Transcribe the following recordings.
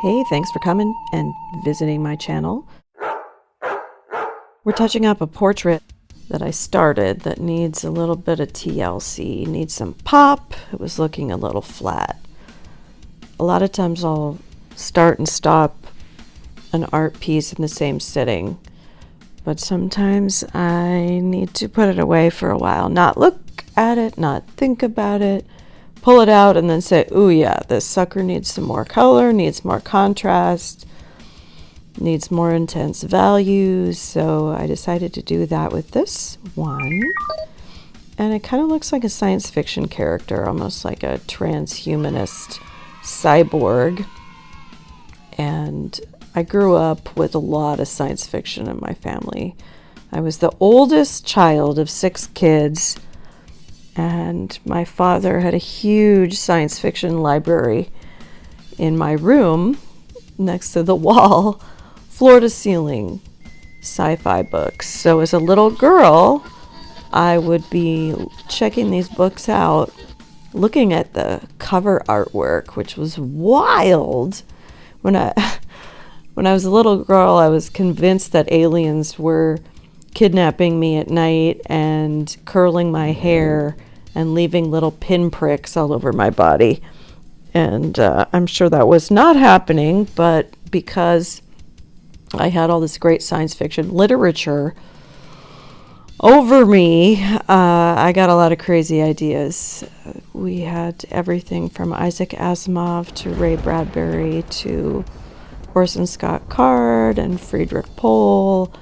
Hey, thanks for coming and visiting my channel. We're touching up a portrait that I started that needs a little bit of TLC, needs some pop. It was looking a little flat. A lot of times I'll start and stop an art piece in the same sitting, but sometimes I need to put it away for a while, not look at it, not think about it, pull it out and then say, ooh yeah, this sucker needs some more color, needs more contrast, needs more intense values. So I decided to do that with this one. And it kind of looks like a science fiction character, almost like a transhumanist cyborg. And I grew up with a lot of science fiction in my family. I was the oldest child of 6 kids, and my father had a huge science fiction library in my room next to the wall, floor to ceiling sci-fi books. So as a little girl, I would be checking these books out, looking at the cover artwork, which was wild. When I was a little girl, I was convinced that aliens were kidnapping me at night and curling my hair and leaving little pinpricks all over my body. And I'm sure that was not happening, but because I had all this great science fiction literature over me, I got a lot of crazy ideas. We had everything from Isaac Asimov to Ray Bradbury to Orson Scott Card and Friedrich Pohl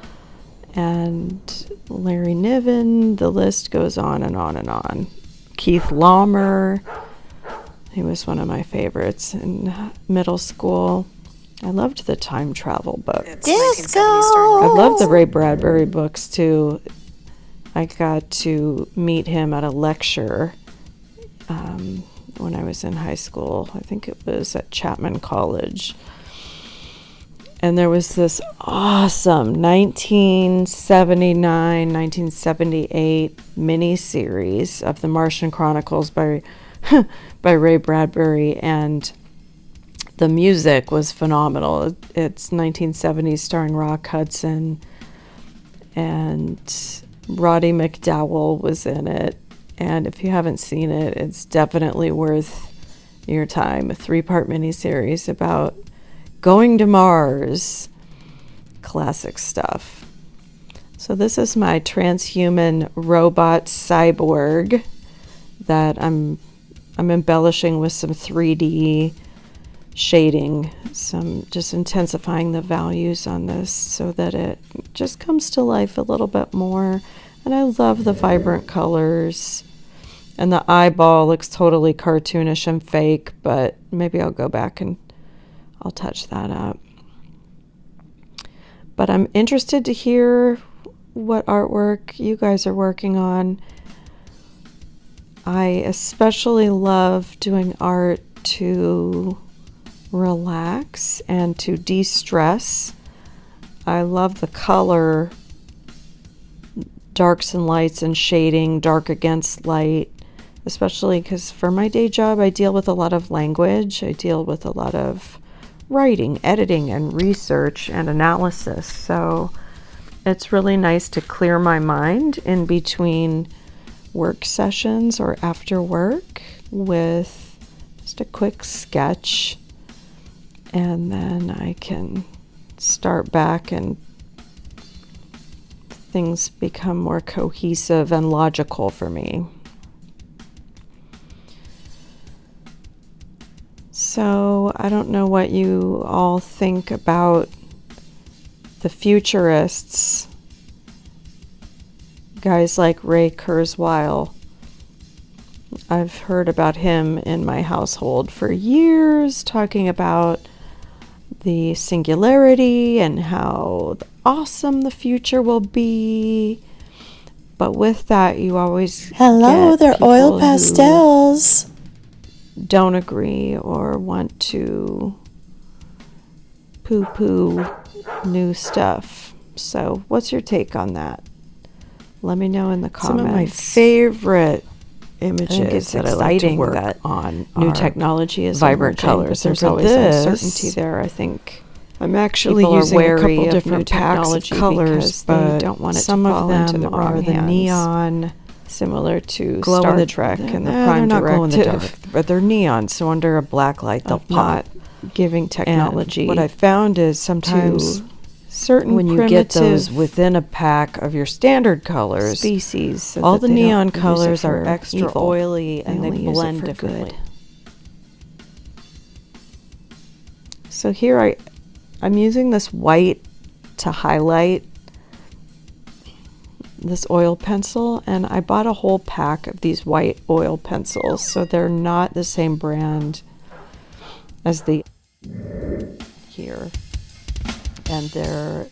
and Larry Niven. The list goes on and on and on. Keith Laumer, he was one of my favorites in middle school. I loved the time travel books. Disco! I loved the Ray Bradbury books too. I got to meet him at a lecture when I was in high school. I think it was at Chapman College. And there was this awesome 1979, 1978 mini-series of the Martian Chronicles by Ray Bradbury, and the music was phenomenal. It's 1970s starring Rock Hudson, and Roddy McDowell was in it. And if you haven't seen it, it's definitely worth your time. A 3-part mini-series about going to Mars. Classic stuff. So this is my transhuman robot cyborg that I'm embellishing with some 3D shading, some just intensifying the values on this so that it just comes to life a little bit more. And I love the vibrant colors. And the eyeball looks totally cartoonish and fake, but maybe I'll go back and I'll touch that up. But I'm interested to hear what artwork you guys are working on. I especially love doing art to relax and to de-stress. I love the color, darks and lights and shading, dark against light, especially because for my day job I deal with a lot of language. I deal with a lot of writing, editing, and research and analysis. So it's really nice to clear my mind in between work sessions or after work with just a quick sketch, and then I can start back and things become more cohesive and logical for me. So I don't know what you all think about the futurists, guys like Ray Kurzweil. I've heard about him in my household for years, talking about the singularity and how awesome the future will be. But with that, you always Hello, get they're people oil pastels. who don't agree or want to poo-poo new stuff. So what's your take on that? Let me know in the comments. Some of my favorite images it's that I like to exciting work that on new are technology is vibrant emerging, colors. but There's for always this, uncertainty there. I think I'm actually people are using a wary couple of different new packs of technology colors, because they but don't want it to some of fall into them the wrong are the hands. neon Similar to glow Star in the Trek and the they're Prime not glow in the Directive dark, but they're neon, so under a black light they'll of pop. not giving technology. And what I found is sometimes certain when you get those primitive within a pack of your standard colors, species, so all that the they don't neon use it colors are for extra evil. oily and they only use it blend for differently. good. So here I'm using this white to highlight this oil pencil, and I bought a whole pack of these white oil pencils, so they're not the same brand as the here, and they're